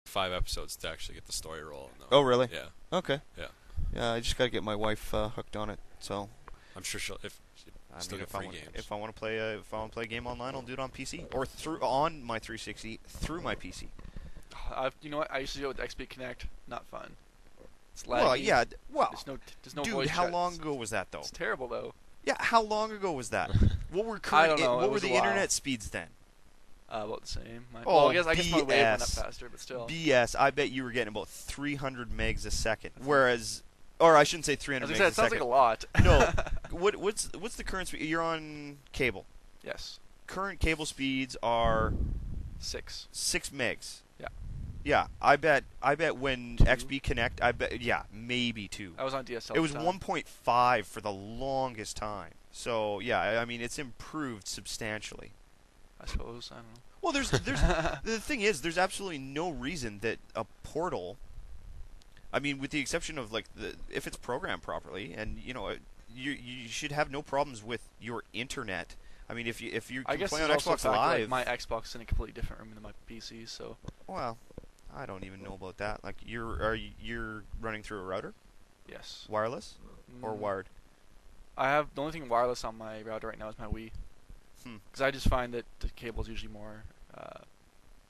5 episodes to actually get the story rolling, though. Oh, really? Yeah. Okay. Yeah. Yeah, I just gotta get my wife hooked on it. So I'm sure she'll still get free games. If I want to play a game online, I'll do it on PC or on my 360 through my PC. You know what? I used to do it with XP Connect. Not fun. It's laggy. Well, yeah. Well, there's no dude, voice how chat. long ago was that though? It's terrible though. Yeah, how long ago was that? What were I don't know. What were the internet speeds then? About the same. Oh, I guess my wave went up BS. faster, but still. BS. I bet you were getting about 300 megs a second. Whereas, or I shouldn't say 300 megs a second. It sounds like a lot. No. What's the current speed? You're on cable. Yes. Current cable speeds are 6 megs. Yeah. Yeah, I bet when 2? XB Connect, maybe 2. I was on DSL. It was 1.5 for the longest time. So yeah, I mean it's improved substantially. I suppose. I don't know. Well, there's the thing is, there's absolutely no reason that a portal. I mean, with the exception of like if it's programmed properly, and you know, you should have no problems with your internet. I mean, if you can play on Xbox Live, my Xbox is in a completely different room than my PC, so. Well, I don't even know about that. Like, you're running through a router? Yes. Wireless or wired? I have the only thing wireless on my router right now is my Wii. Because I just find that the cable is usually more,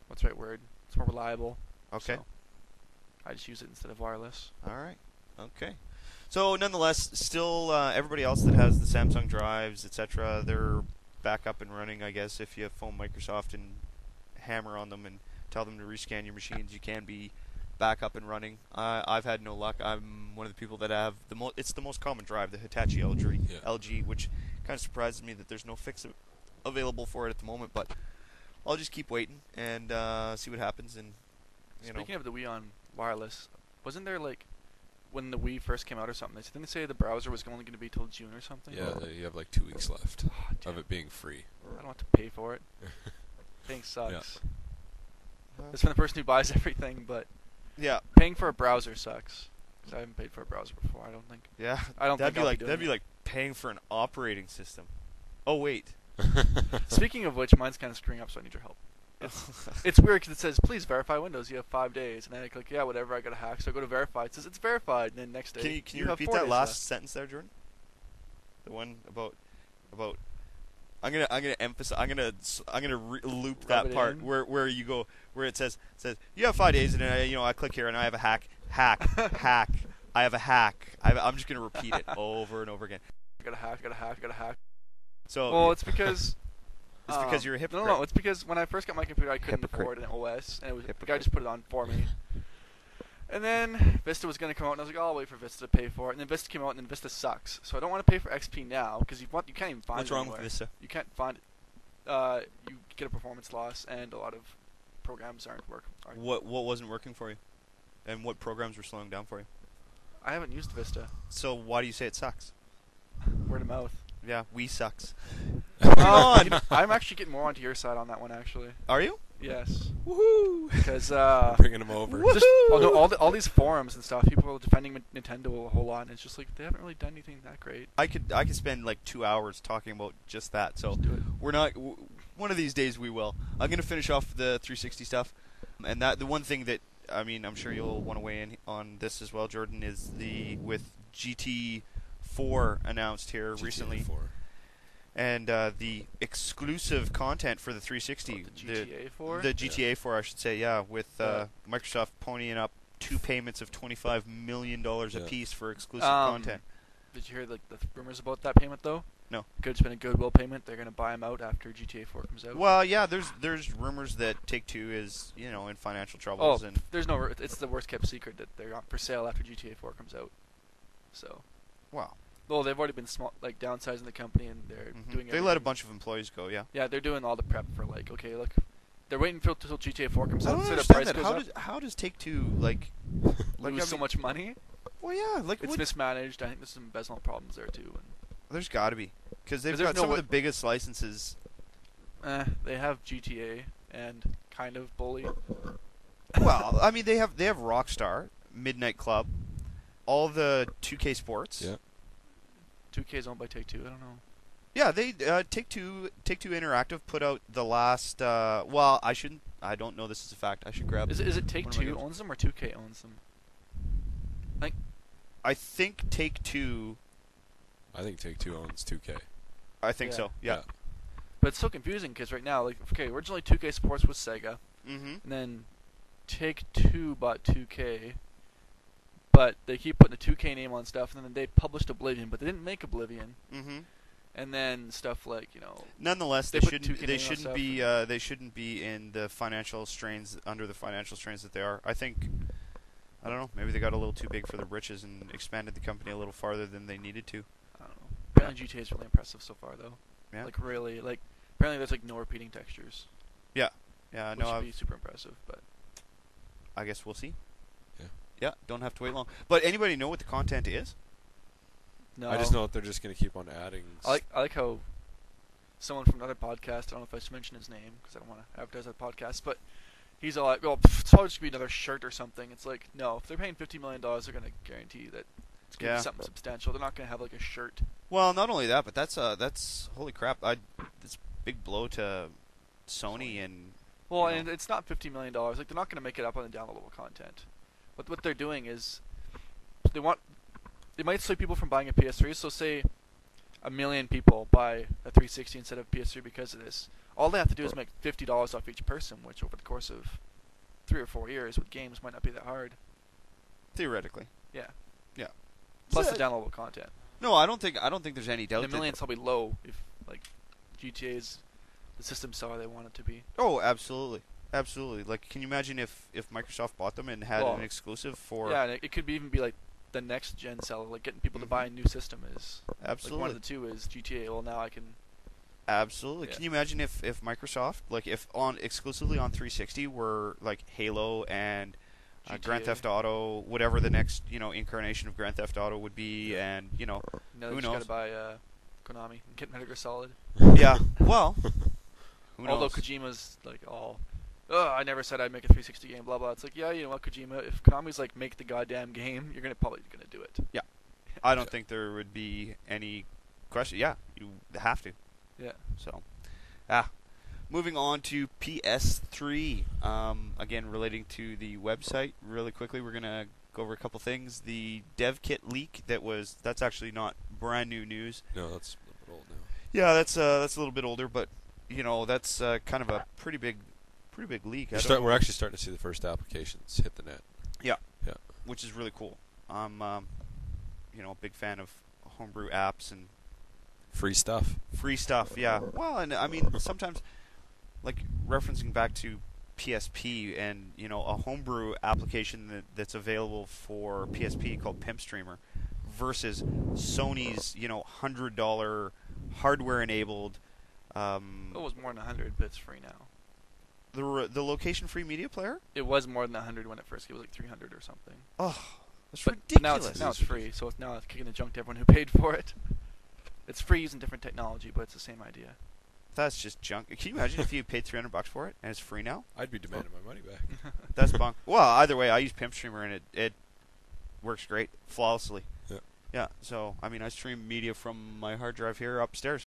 what's the right word? It's more reliable. Okay. So I just use it instead of wireless. All right. Okay. So nonetheless, still everybody else that has the Samsung drives, etc., they're back up and running. I guess if you phone Microsoft and hammer on them and tell them to rescan your machines, you can be back up and running. I've had no luck. I'm one of the people that have it's the most common drive, the Hitachi LG, which kind of surprises me that there's no fix available for it at the moment. But I'll just keep waiting and see what happens. And Speaking of the Wii on wireless, wasn't there like when the Wii first came out or something? Didn't they say the browser was only going to be till June or something? Yeah, you have like 2 weeks left of it being free. I don't have to pay for it. Paying sucks. Yeah. It's been the person who buys everything, but yeah, paying for a browser sucks. Because I haven't paid for a browser before. I don't think. Yeah, I don't think that'd be like paying for an operating system. Oh wait. Speaking of which, mine's kind of screwing up, so I need your help. It's weird because it says, please verify Windows. You have 5 days. And then I click, yeah, whatever, I got a hack. So I go to verify. It says, it's verified. And then next day, Can you repeat that last sentence there, Jordan? The one about I'm gonna emphasize. I'm gonna loop that part where you go where it says you have 5 days, and then I click here and I have a hack. I have a hack. I'm just gonna repeat it over and over again. I got a hack. So well, it's because it's because you're a hypocrite. No, it's because when I first got my computer, I couldn't afford an OS, and the guy just put it on for me. And then Vista was going to come out, and I was like, oh, I'll wait for Vista to pay for it. And then Vista came out, and then Vista sucks. So I don't want to pay for XP now, because you can't even find it anywhere. What's wrong with Vista? You can't find it. You get a performance loss, and a lot of programs aren't working. What wasn't working for you? And what programs were slowing down for you? I haven't used Vista. So why do you say it sucks? Word of mouth. Yeah, sucks. I'm actually getting more onto your side on that one, actually. Are you? Yes. Woohoo! Because bringing them over. Just, all these forums and stuff, people are defending Nintendo a whole lot, and it's just like they haven't really done anything that great. I could spend like 2 hours talking about just that. So just do it. We're not. One of these days we will. I'm gonna finish off the 360 stuff, and the one thing that I'm sure you'll want to weigh in on this as well, Jordan, is with GT4 announced here recently. 4. And the exclusive content for the 360, the GTA 4? The GTA 4, I should say, yeah, with Microsoft ponying up 2 payments of $25 million apiece for exclusive content. Did you hear the rumors about that payment, though? No. It's been a goodwill payment. They're going to buy them out after GTA 4 comes out. Well, yeah, there's rumors that Take-Two is, in financial troubles. And there's no... It's the worst-kept secret that they're for sale after GTA 4 comes out. So... Wow. Well, they've already been downsizing the company, and they're doing. They let a bunch of employees go. Yeah. Yeah, they're doing all the prep for okay, look, they're waiting until GTA 4 comes out. I don't so understand the price that. How does Take-Two lose so much money? Well, yeah, it's mismanaged. I think there's some embezzlement problems there too. There's got to be because they've got some of the biggest licenses. They have GTA and kind of Bully. Well, I mean they have Rockstar, Midnight Club, all the 2K Sports. Yeah. 2K is owned by Take-Two. I don't know. Yeah, they Take-Two Interactive put out the last. Well, I shouldn't I don't know this is a fact. I should grab. Is it Take-Two owns them or 2K owns them? I think Take-Two. I think Take-Two owns 2K. I think so. Yeah. But it's so confusing because right now, like, okay, originally 2K Sports was Sega, Mm-hmm. and then Take-Two bought 2K, but they keep putting the 2K name on stuff, and then they published Oblivion, but they didn't make Oblivion. Mm-hmm. And then stuff like, Nonetheless, they they put shouldn't. 2K They name on shouldn't stuff be. They shouldn't be in the financial strains that they are. I think. I don't know. Maybe they got a little too big for their britches and expanded the company a little farther than they needed to. I don't know. Apparently GTA is really impressive so far, though. Yeah. Like, really, like, apparently there's, like, no repeating textures. Yeah. Yeah, which would be super impressive, but I guess we'll see. Yeah. Yeah, don't have to wait long. But anybody know what the content is? no. I just know that they're just going to keep on adding. I like how someone from another podcast, I don't know if I should mention his name because I don't want to advertise that podcast, but he's all like, well, it's probably just going to be another shirt or something. It's like, no, if they're paying $50 million, they're going to guarantee that it's going to be something substantial. They're not going to have like a shirt. Well, not only that, but that's holy crap. It's a big blow to Sony and. Well, and it's not $50 million. Like, they're not going to make it up on the downloadable content. What they're doing is they might sway people from buying a PS3. So say 1 million people buy a 360 instead of PS3 because of this. All they have to do is make $50 off each person, which over the course of 3 or 4 years with games might not be that hard. Theoretically. Yeah. Yeah. Plus the downloadable content. No, I don't think there's any doubt. And the million's probably low if like GTA's the system seller they want it to be. Oh, absolutely. Absolutely. Like, can you imagine if Microsoft bought them and had an exclusive for... Yeah, and it could even be like the next gen seller, like getting people to buy a new system is... Absolutely. Like one of the two is GTA. Well, now I can... Absolutely. Yeah. Can you imagine if Microsoft, like, if exclusively on 360 were, like, Halo and Grand Theft Auto, whatever the next, incarnation of Grand Theft Auto would be, and, who knows? You got to buy Konami and get Metal Gear Solid. Yeah, well... Who knows? Although Kojima's like all, I never said I'd make a 360 game, blah blah. It's like, yeah, you know what, Kojima, if Konami's like make the goddamn game, you're probably gonna do it. Yeah, I don't think there would be any question. Yeah, you have to. Yeah. So, moving on to PS3. Again, relating to the website, really quickly, we're gonna go over a couple things. The dev kit leak that's actually not brand new news. No, that's a little bit old now. Yeah, that's a little bit older, but. That's kind of a pretty big leak. We're actually starting to see the first applications hit the net. Yeah. Yeah. Which is really cool. I'm, a big fan of homebrew apps and free stuff. Free stuff, yeah. Well, and I mean sometimes, like referencing back to PSP and a homebrew application that's available for PSP called Pimp Streamer versus Sony's $100 hardware enabled. It was more than 100, but it's free now. The location-free media player? It was more than 100 when it first came. It was like 300 or something. Oh, that's ridiculous. But now it's free, so now it's kicking the junk to everyone who paid for it. It's free using different technology, but it's the same idea. That's just junk. Can you imagine if you paid $300 for it and it's free now? I'd be demanding my money back. That's bunk. Well, either way, I use Pimp Streamer and it works great, flawlessly. Yeah. Yeah. So I stream media from my hard drive here upstairs.